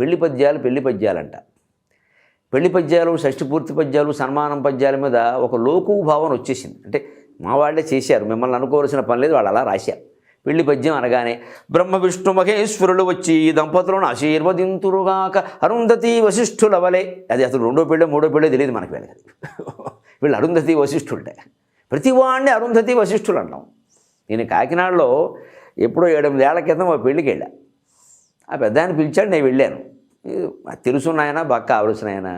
పెళ్లి పద్యాలంట. పెళ్లి పద్యాలు, షష్ఠి పూర్తి పద్యాలు, సన్మానం పద్యాల మీద ఒక లోకు భావన వచ్చేసింది. అంటే మా వాళ్ళే చేశారు, మిమ్మల్ని అనుకోవాల్సిన పని లేదు, వాళ్ళు అలా రాశారు. పెళ్లి పద్యం అనగానే బ్రహ్మ విష్ణు మహేశ్వరులు వచ్చి ఈ దంపతులను ఆశీర్వదింతురుగాక అరుంధతి వశిష్ఠుల వలె. అది అసలు రెండో పెళ్ళో మూడో పెళ్ళో తెలియదు మనకి. వీళ్ళు అరుంధతి వశిష్ఠులుంటే ప్రతి వాడిని అరుంధతి వశిష్ఠులు అంటాం. నేను కాకినాడలో ఎప్పుడో 7-8 ఏళ్ల క్రితం మా పెళ్ళికి వెళ్ళా. ఆ పెద్ద ఆయన పిలిచాడు, నేను వెళ్ళాను. తెలుసున్నాయన బాగా కావలసినాయన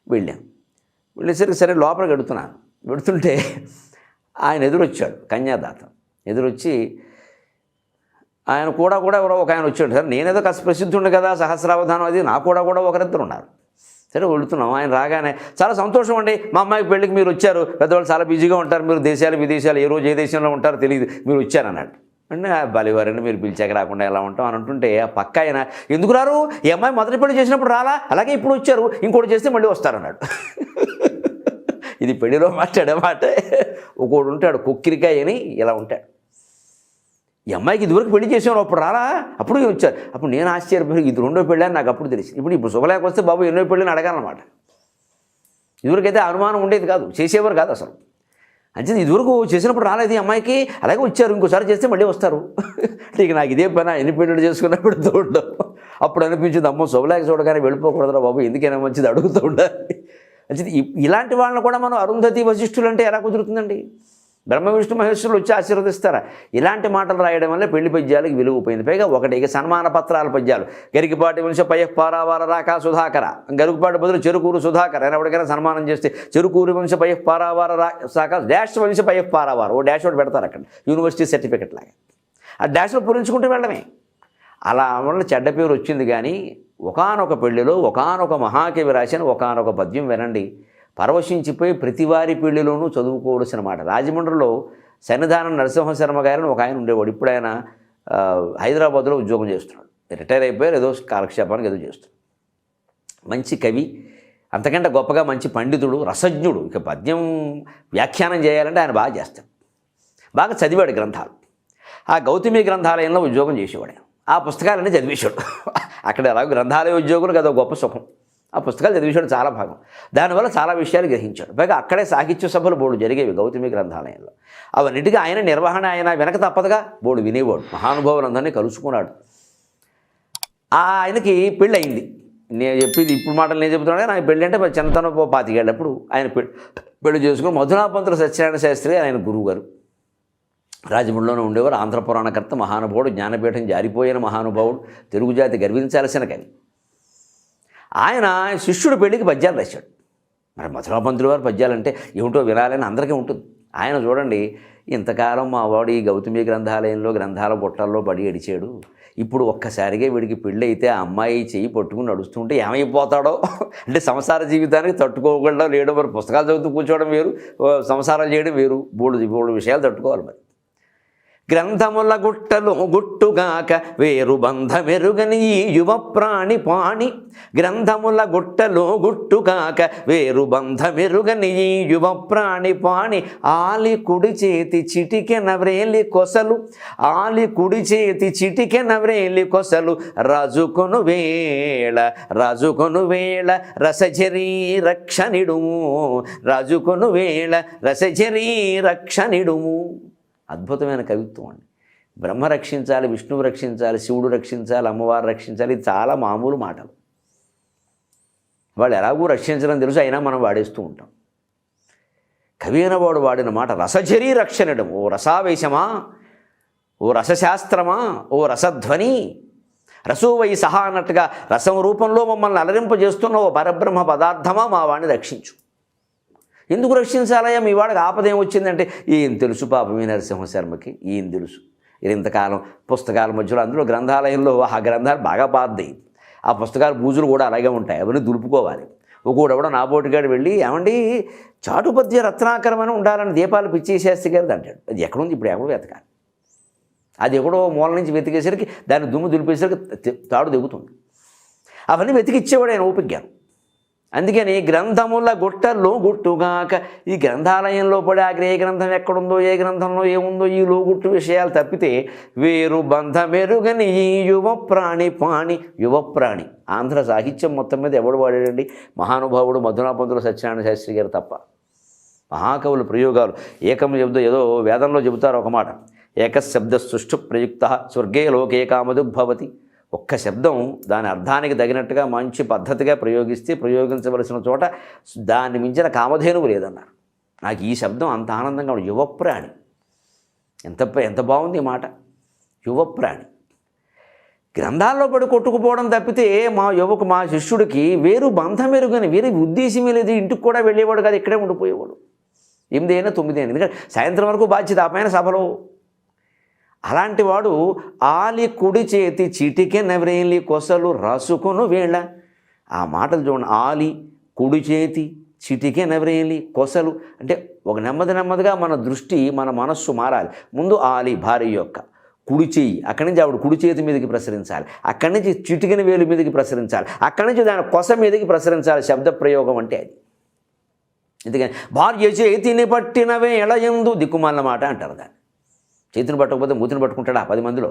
వెళ్ళాను. వెళ్ళేసరికి సరే లోపలికి వెడుతుంటే ఆయన ఎదురొచ్చాడు, కన్యాదాత ఎదురొచ్చి ఆయన కూడా ఎవరో ఒక ఆయన వచ్చాడు. సార్ నేనేదో కాస్త ప్రసిద్ధుండు కదా, సహస్రావధానం అది, నా కూడా ఒకరిద్దరు ఉన్నారు. సరే వెళుతున్నాం. ఆయన రాగానే చాలా సంతోషం అండి, మా అమ్మాయి పెళ్ళికి మీరు వచ్చారు, పెద్దవాళ్ళు చాలా బిజీగా ఉంటారు, మీరు దేశాలు విదేశాలు ఏ రోజు ఏ దేశంలో ఉంటారో తెలియదు, మీరు వచ్చారన్నాడు. అంటే బలివారండి మీరు పిలిచాక రాకుండా ఎలా ఉంటాం అని అంటుంటే ఆ పక్క ఆయన ఎందుకు రారు, ఈ అమ్మాయి మొదటి పెళ్లి చేసినప్పుడు రాలా, అలాగే ఇప్పుడు వచ్చారు, ఇంకోటి చేస్తే మళ్ళీ వస్తారన్నాడు. ఇది పెళ్లిలో మాట్లాడే మాట. ఒకడు ఉంటాడు కొక్కిరికాయ అని, ఇలా ఉంటాడు. ఈ అమ్మాయికి ఇదివరకు పెళ్లి చేసేవారు, అప్పుడు రాలా, అప్పుడు వచ్చారు. అప్పుడు నేను ఆశ్చర్యపోయి ఇది రెండో పెళ్ళి అని నాకు అప్పుడు తెలిసింది. ఇప్పుడు శుభలేఖ వస్తే బాబు ఎన్నో పెళ్ళని అడగాలన్నమాట. ఇదివరకైతే అనుమానం ఉండేది కాదు, చేసేవారు కాదు అసలు. అంటే ఇదివరకు చేసినప్పుడు రాలేదు ఈ అమ్మాయికి, అలాగే వచ్చారు, ఇంకోసారి చేస్తే మళ్ళీ వస్తారు. ఇక నాకు ఇదే పని, ఎన్ని పెళ్ళిళ్ళు చేసుకున్నప్పుడు పెడుతూ ఉంటాం. అప్పుడు అనిపించింది అమ్మో శుభలేఖ చూడగానే వెళ్ళిపోకూడదురా బాబు, ఎందుకైనా మంచిది అడుగుతూ ఉండాలి. అంటే ఇలాంటి వాళ్ళని కూడా మనం అరుంధతి వశిష్ఠులు అంటే ఎలా కుదురుతుందండి? బ్రహ్మ విష్ణు మహేశ్వరులు వచ్చి ఆశీర్వదిస్తారా? ఇలాంటి మాటలు రాయడం వల్ల పెళ్లి పద్యాలకు విలువ పోయింది. పైగా ఇక సన్మాన పత్రాల పద్యాలు, గరికిపాటి వంశ పయఃపారావార రాకా సుధాకర, గరికిపాటి బదులు చెరుకూరు సుధాకర్ అని ఎవరికైనా సన్మానం చేస్తే చెరుకూరు వంశ పయఃపారావార రాకా డాష్ వంశ పయఃపారావార, ఓ డాష్ ఒకటి పెడతారు అక్కడ, యూనివర్సిటీ సర్టిఫికెట్ లాగా. ఆ డాష్లో పూరించుకుంటూ వెళ్ళడమే. అలా వల్ల చెడ్డ పేరు వచ్చింది. కానీ ఒకానొక పెళ్లిలో ఒకానొక మహాకవి రాసిన ఒకానొక పద్యం వినండి, పరవశించిపోయి ప్రతి వారి పెళ్లిలోనూ చదువుకోవలసిన మాట. రాజమండ్రిలో సన్నిధానం నరసింహశర్మ గారిని ఒక ఆయన ఉండేవాడు. ఇప్పుడు ఆయన హైదరాబాద్లో ఉద్యోగం చేస్తున్నాడు, రిటైర్ అయిపోయారు, ఏదో కాలక్షేపానికి ఏదో చేస్తున్నాడు. మంచి కవి, అంతకంటే గొప్పగా మంచి పండితుడు, రసజ్ఞుడు. ఇక పద్యం వ్యాఖ్యానం చేయాలంటే ఆయన బాగా చేస్తాడు, బాగా చదివాడు గ్రంథాలు. ఆ గౌతమి గ్రంథాలయంలో ఉద్యోగం చేసేవాడు. ఆ పుస్తకాలన్నీ చదివేశాడు. అక్కడ ఎలాగో గ్రంథాలయ ఉద్యోగులకు అదో గొప్ప సుఖం. ఆ పుస్తకాలు చదివేశాడు చాలా భాగం. దానివల్ల చాలా విషయాలు గ్రహించాడు. పైగా అక్కడే సాహిత్య సభలు బోర్డు జరిగేవి గౌతమి గ్రంథాలయంలో. అవన్నిటికీ ఆయన నిర్వహణ, ఆయన వెనక తప్పదుగా బోర్డు వినేవాడు. మహానుభావులందరినీ కలుసుకున్నాడు. ఆయనకి పెళ్ళి అయింది. నేను చెప్పేది ఇప్పుడు మాటలు నేను చెబుతున్నాను. నాకు పెళ్ళి అంటే చిన్నతనం 25 ఏళ్ళప్పుడు ఆయన పెళ్లి చేసుకుని మధునాపంతుల సత్యనారాయణ శాస్త్రి ఆయన గురువు గారు రాజమండ్రిలోనే ఉండేవారు. ఆంధ్ర పురాణకర్త, మహానుభావుడు, జ్ఞానపీఠం జారిపోయిన మహానుభావుడు, తెలుగు జాతి గర్వించాల్సిన కవి. ఆయన శిష్యుడి పెళ్లికి పద్యాలు రాశాడు. మరి మధురాపంతుల వారి పద్యాలంటే ఏమిటో వినాలని అందరికీ ఉంటుంది. ఆయన చూడండి, ఇంతకాలం మా వాడు ఈ గౌతమి గ్రంథాలయంలో గ్రంథాల బుట్టల్లో పడి ఎడిచాడు, ఇప్పుడు ఒక్కసారిగా వీడికి పెళ్ళి అయితే ఆ అమ్మాయి చెయ్యి పట్టుకుని నడుస్తుంటే ఏమైపోతాడో, అంటే సంసార జీవితానికి తట్టుకోకుండా లేడు. మరి పుస్తకాలు చదువుతూ కూర్చోవడం వేరు, సంసారాలు చేయడం వేరు, బోడు విషయాలు తట్టుకోవాలి. మరి గ్రంథముల గుట్టలు గుట్టుగాక వేరు బంధమెరుగని ఈ యువ ప్రాణి పాణి, గ్రంథముల గుట్టలు గుట్టుగాక వేరు బంధమెరుగని ఈ యువ ప్రాణి పాణి, ఆలి కుడి చేతి చిటికెన వ్రేలి కొసలు, ఆలి కుడి చేతి చిటికెన వ్రేలి కొసలు, రాజుకొను వేళ రసజరీ రక్షణిడుము, రాజుకొను వేళ రసజరీ రక్షణిడుము. అద్భుతమైన కవిత్వం అండి. బ్రహ్మ రక్షించాలి, విష్ణువు రక్షించాలి, శివుడు రక్షించాలి, అమ్మవారు రక్షించాలి, ఇది చాలా మామూలు మాటలు. వాళ్ళు ఎలాగూ రక్షించడం తెలుసు, అయినా మనం వాడేస్తూ ఉంటాం. కవి అయినవాడు వాడిన మాట రసజరీ రక్షణడం. ఓ రసావేశమా, ఓ రసశాస్త్రమా, ఓ రసధ్వని, రసోవై సహా అన్నట్టుగా రసం రూపంలో మమ్మల్ని అలరింపజేస్తున్న ఓ పరబ్రహ్మ పదార్థమా, మా వాడిని రక్షించు. ఎందుకు రక్షించాలయ్యా, మీ వాడికి ఆపదేం వచ్చిందంటే ఏం తెలుసు పాపం ఈ నరసింహశర్మకి, ఏం తెలుసు. ఇంతకాలం పుస్తకాల మధ్యలో అందులో గ్రంథాలయంలో ఆ గ్రంథాలు బాగా పాతయి, ఆ పుస్తకాల బూజులు కూడా అలాగే ఉంటాయి, అవన్నీ దులుపుకోవాలి. ఒకడెవడో నాబోటిగాడు వెళ్ళి ఏమండి చాటుపద్య రత్నాకరమని ఉండాలని దీపాలు పిచ్చేసేస్తే కదా అంటాడు. అది ఎక్కడుంది, ఇప్పుడు ఎవడో వెతకాలి. అది ఎక్కడో మూల నుంచి వెతికేసరికి దాన్ని దుమ్ము దులిపేసరికి తాడు దిగుతుంది. అవన్నీ వెతికిచ్చేవాడు ఆయన ఓపికగాను. అందుకని గ్రంథముల గుట్టల్లో గుట్టుగాక, ఈ గ్రంథాలయంలో పడి ఆ ఏ గ్రంథం ఎక్కడుందో ఏ గ్రంథంలో ఏముందో ఈ లోగుట్టు విషయాలు తప్పితే వేరు బంధమెరుగని ఈ యువప్రాణి పాణి. యువప్రాణి ఆంధ్ర సాహిత్యం మొత్తం మీద ఎవడు వాడాడండి? మహానుభావుడు మధునాపంతుల సత్యనారాయణ శాస్త్రి గారు తప్ప. మహాకవుల ప్రయోగాలు ఏకం శబ్దం, ఏదో వేదంలో చెబుతారు ఒక మాట, ఏకశబ్ద సృష్టి ప్రయుక్త స్వర్గే లోకే కామదుగ్భవతి. ఒక్క శబ్దం దాని అర్థానికి తగినట్టుగా మంచి పద్ధతిగా ప్రయోగించవలసిన చోట దాన్ని మించిన కామధేనువు లేదన్నారు. నాకు ఈ శబ్దం అంత ఆనందంగా ఉంది. యువప్రాణి, ఎంత బాగుంది ఈ మాట. యువప్రాణి గ్రంథాల్లో పడి కొట్టుకుపోవడం తప్పితే మా శిష్యుడికి వేరు బంధం ఎరుగని వేరే ఉద్దేశమే లేదు. ఇంటికి కూడా వెళ్ళేవాడు కాదు, ఇక్కడే ఉండిపోయేవాడు. 8 అయినా 9 అయినా, ఎందుకంటే సాయంత్రం వరకు బాధ్యత ఆ పైన సభలో. అలాంటి వాడు ఆలి కుడి చేతి చిటికె నవ్రేలి కొసలు రాసుకొను వేళ. ఆ మాటలు చూడండి, ఆలి కుడి చేతి చిటికె నవ్రేలి కొసలు అంటే ఒక నెమ్మదిగా మన దృష్టి మన మనస్సు మారాలి. ముందు ఆలి భార్య యొక్క కుడి చేయి, అక్కడి నుంచి ఆవిడ కుడి చేతి మీదకి ప్రసరించాలి, అక్కడి నుంచి చిటికెన వేలు మీదకి ప్రసరించాలి, అక్కడి నుంచి దాని కొస మీదకి ప్రసరించాలి. శబ్ద ప్రయోగం అంటే అది. ఎందుకని భార్య చేతిని పట్టినవే ఎళయందు దిక్కుమాలిన మాట అంటారు. దాన్ని చేతిని పట్టకపోతే మూతిని పట్టుకుంటాడా 10 మందిలో?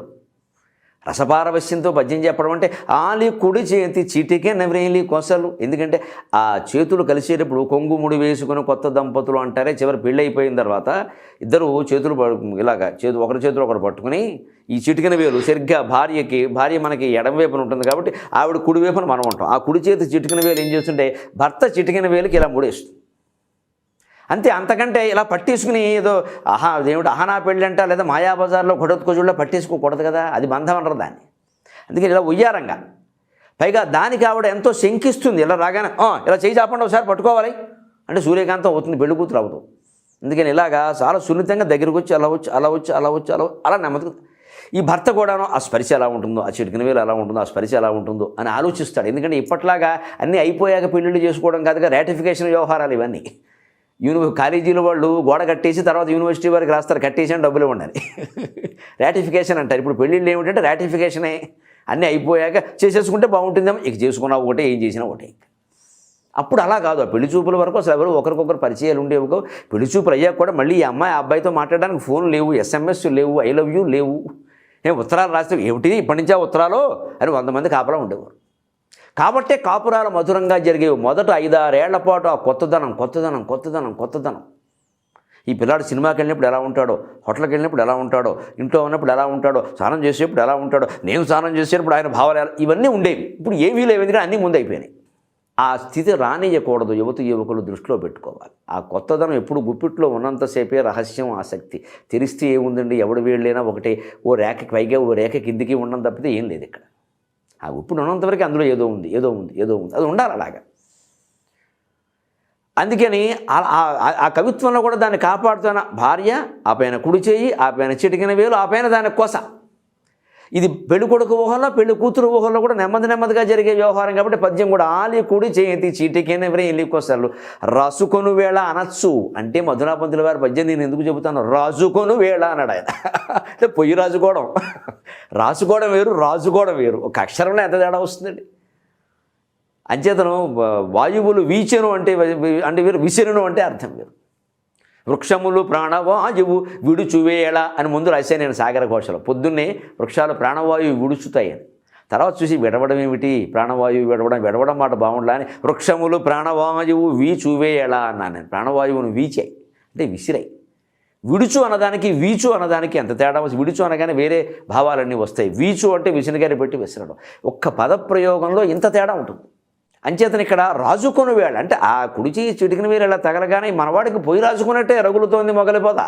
రసపారవశ్యంతో పద్యం చెప్పడం అంటే ఆలి కుడి చేతి చిటికే నవ్రేలి కొసలు. ఎందుకంటే ఆ చేతులు కలిసేటప్పుడు కొంగు ముడి వేసుకుని కొత్త దంపతులు అంటారే, చివరి పెళ్ళి అయిపోయిన తర్వాత ఇద్దరు చేతులు ఇలాగా ఒకరి చేతులు ఒకరు పట్టుకుని ఈ చిటికిన వేలు సరిగ్గా భార్య మనకి ఎడమ వైపున ఉంటుంది కాబట్టి ఆవిడ కుడి వైపున మనం ఉంటాం. ఆ కుడి చేతి చిటికిన వేలు ఏం చేస్తుంటే భర్త చిటికిన వేలుకి ఇలా ముడేస్తుంది. అంతే, అంతకంటే ఇలా పట్టేసుకుని ఏదో అదేమిటి అహానా పెళ్ళి అంట లేదా మాయాబజార్లో గొడవకొజుల్లో పట్టేసుకోకూడదు కదా, అది బంధం అంటారు దాన్ని. అందుకని ఇలా ఉయ్యారంగా, పైగా దానికి ఆవిడ ఎంతో శంకిస్తుంది. ఇలా రాగానే ఇలా చేయి చాపండి ఒకసారి పట్టుకోవాలి అంటే సూర్యకాంతం అవుతుంది, పెళ్లి కూతురు అవుతుంది. అందుకని ఇలాగా చాలా సున్నితంగా దగ్గరకు వచ్చి అలా నెమ్మదిగా. ఈ భర్త కూడాను ఆ స్పర్శ ఎలా ఉంటుందో, ఆ చిటికిన వేలు ఎలా ఉంటుందో, ఆ స్పర్శ ఎలా ఉంటుందో అని ఆలోచిస్తాడు. ఎందుకంటే ఇప్పట్లాగా అన్నీ అయిపోయాక పెళ్ళిళ్ళు చేసుకోవడం కాదుగా, రాటిఫికేషన్ వ్యవహారాలు ఇవన్నీ. కాలేజీల వాళ్ళు గోడ కట్టేసి తర్వాత యూనివర్సిటీ వారికి రాస్తారు, కట్టేసి అని డబ్బులు ఇవ్వండి. రాటిఫికేషన్ అంటారు. ఇప్పుడు పెళ్ళిళ్ళు ఏమిటంటే రాటిఫికేషనే. అన్నీ అయిపోయాక చేసేసుకుంటే బాగుంటుందేమో, ఇక చేసుకున్నా ఒకటే, ఏం చేసినా ఒకటే. అప్పుడు అలా కాదు. ఆ పెళ్లి చూపుల వరకు అసలు ఎవరు ఒకరికొకరు పరిచయాలు ఉండేవి. పెళ్లి చూపులు అయ్యాక కూడా మళ్ళీ ఈ అమ్మాయి అబ్బాయితో మాట్లాడడానికి ఫోన్ లేవు, SMS లేవు, ఐ లవ్ యూ లేవు, ఉత్తరాలు రాస్తే ఏమిటి ఇప్పటి నుంచా ఉత్తరాలు అని 100 మంది కాపలా ఉండేవారు. కాబట్టే కాపురాలు మధురంగా జరిగేవి. మొదట 5-6 ఏళ్ల పాటు ఆ కొత్తదనం. ఈ పిల్లాడు సినిమాకి వెళ్ళినప్పుడు ఎలా ఉంటాడో, హోటల్కి వెళ్ళినప్పుడు ఎలా ఉంటాడో, ఇంట్లో ఉన్నప్పుడు ఎలా ఉంటాడో, స్నానం చేసేప్పుడు ఎలా ఉంటాడో, నేను స్నానం చేసేటప్పుడు ఆయన భావాలు ఇవన్నీ ఉండేవి. ఇప్పుడు ఏమీ లేవు, ఎందుకంటే అన్నీ ముందు అయిపోయినాయి. ఆ స్థితి రానియకూడదు. యువకులు దృష్టిలో పెట్టుకోవాలి. ఆ కొత్తదనం ఎప్పుడు గుప్పిట్లో ఉన్నంతసేపే రహస్యం, ఆసక్తి. తెరిస్తే ఏముందండి, ఎవడు వీళ్ళైనా ఒకటే, ఓ రేఖకి పైగా ఓ రేఖ కిందికి ఉండడం తప్పితే ఏం లేదు ఇక్కడ. ఆ గుప్పుడు ఉన్నంతవరకు అందులో ఏదో ఉంది, అది ఉండాలి అలాగా. అందుకని ఆ కవిత్వంలో కూడా దాన్ని కాపాడుతున్న భార్య, ఆ పైన కుడి చేయి, ఆ పైన చిటికిన వేలు, ఆ పైన దాని కొస. ఇది పెళ్లి కొడుకు ఊహల్లో పెళ్లి కూతురు ఊహల్లో కూడా నెమ్మదిగా జరిగే వ్యవహారం కాబట్టి పద్యం కూడా ఆలి కుడి చేతి చిటికిన వేలి కొసలు రాసుకొను వేళ అనొచ్చు. అంటే మధునాపంతుల వారి పద్యం నేను ఎందుకు చెబుతాను, రాజుకొను వేళ అన్నాడు ఆయన. అంటే పొయ్యి రాసుకోవడం వేరు, రాజుకోవడం వేరు. ఒక అక్షరంలో ఎంత తేడా వస్తుందండి. అంచేతను వాయువులు వీచెను అంటే వేరు, విసిరును అంటే అర్థం వేరు. వృక్షములు ప్రాణవాయువు విడుచువేళ అని ముందు రాశాను నేను సాగర ఘోషలో. పొద్దున్నే వృక్షాలు ప్రాణవాయువు విడుచుతాయని, తర్వాత చూసి విడవడం ఏమిటి, ప్రాణవాయువు విడవడం మాట బాగుండలా అని వృక్షములు ప్రాణవాయువు వీచువేళ అన్నాను నేను. ప్రాణవాయువును వీచాయి అంటే విసిరాయి. విడుచు అన్నదానికి వీచు అన్నదానికి ఎంత తేడా. విడుచు అనగానే వేరే భావాలన్నీ వస్తాయి. వీచు అంటే విసినగారి పెట్టి విసరడం. ఒక్క పదప్రయోగంలో ఇంత తేడా ఉంటుంది. అంచేతను ఇక్కడ రాజుకొను వేళ అంటే ఆ కుడిచి చిటికిన వేలు ఇలా తగలగానే మనవాడికి పొయ్యి రాజుకున్నట్టే రగులుతోంది మొగలిపోదా.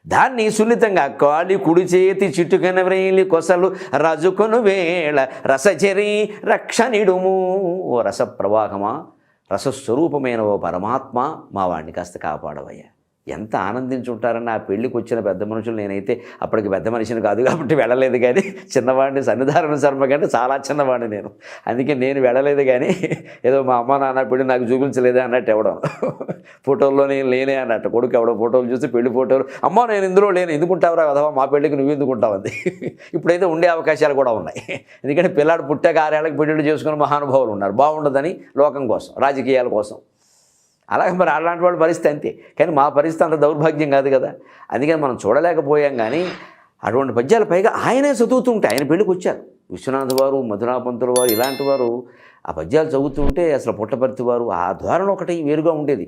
దాన్ని సున్నితంగా కాలి కుడి చేతి చిటుకన వ్రేలి కొసలు రాజుకొను వేళ రసచరి రక్షణిడుము. ఓ రస ప్రవాహమా, రసస్వరూపమైన ఓ పరమాత్మ, మా వాడిని కాస్త కాపాడవయ్యా. ఎంత ఆనందించుంటారని ఆ పెళ్ళికి వచ్చిన పెద్ద మనుషులు. నేనైతే అప్పటికి పెద్ద మనిషిని కాదు కాబట్టి వెళ్ళలేదు, కానీ చిన్నవాడిని, సన్నిధారణ శర్మ కంటే చాలా చిన్నవాడిని నేను. అందుకే నేను వెళ్ళలేదు, కానీ ఏదో మా అమ్మ నాన్న పెళ్ళి నాకు చూపించలేదే అన్నట్టు ఇవ్వడం. ఫోటోల్లో నేను లేనే అన్నట్టు. కొడుకు ఎవడో ఫోటోలు చూసి పెళ్లి ఫోటోలు, అమ్మ నేను ఇందులో లేను, ఎందుకుంటావురా కదవా, మా పెళ్ళికి నువ్వు ఎందుకుంటావు అంది. ఇప్పుడైతే ఉండే అవకాశాలు కూడా ఉన్నాయి. ఎందుకంటే పిల్లాడు పుట్టాక 6 ఏళ్ళకి పెళ్ళిళ్ళు చేసుకుని మహానుభావులు ఉన్నారు. బాగుండదని లోకం కోసం, రాజకీయాల కోసం. అలాగే మరి అలాంటి వాళ్ళ పరిస్థితి అంతే. కానీ మా పరిస్థితి అంత దౌర్భాగ్యం కాదు కదా. అందుకని మనం చూడలేకపోయాం. కానీ అటువంటి పద్యాలు పైగా ఆయనే చదువుతుంటే, ఆయన పెళ్ళికి వచ్చారు విశ్వనాథ్ వారు, మధురాపంతుల వారు, ఇలాంటి వారు ఆ పద్యాలు చదువుతుంటే అసలు పుట్టపర్తి వారు ఆ ధోరణి ఒకటి వేరుగా ఉండేది.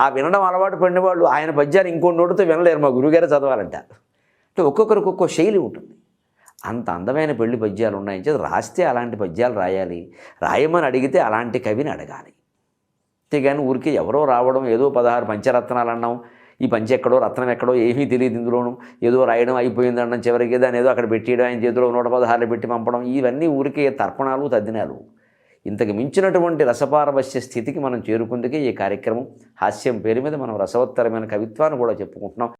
ఆ వినడం అలవాటు పడిన వాళ్ళు ఆయన పద్యాలు ఇంకో నోటితో వినలేరు, మా గురుగారే చదవాలంట. అంటే ఒక్కొక్కరికి ఒక్కో శైలి ఉంటుంది. అంత అందమైన పెళ్లి పద్యాలు ఉన్నాయని చెప్పి రాస్తే అలాంటి పద్యాలు రాయాలి, రాయమని అడిగితే అలాంటి కవిని అడగాలి. అంతేగాని ఊరికి ఎవరో రావడం, ఏదో 16 పంచరత్నాలు అన్నాం, ఈ పంచ ఎక్కడో రత్నం ఎక్కడో ఏమీ తెలియదు, ఇందులోనూ ఏదో రాయడం అయిపోయింది అన్నం, చివరికి దాన్ని ఏదో అక్కడ పెట్టేయడం, ఆయన చేతిలో 116 పెట్టి పంపడం, ఇవన్నీ ఊరికే తర్పణాలు, తద్దినాలు. ఇంతకు మించినటువంటి రసపారవశ్య స్థితికి మనం చేరుకుందుకే ఈ కార్యక్రమం. హాస్యం పేరు మీద మనం రసవత్తరమైన కవిత్వాన్ని కూడా చెప్పుకుంటున్నాం.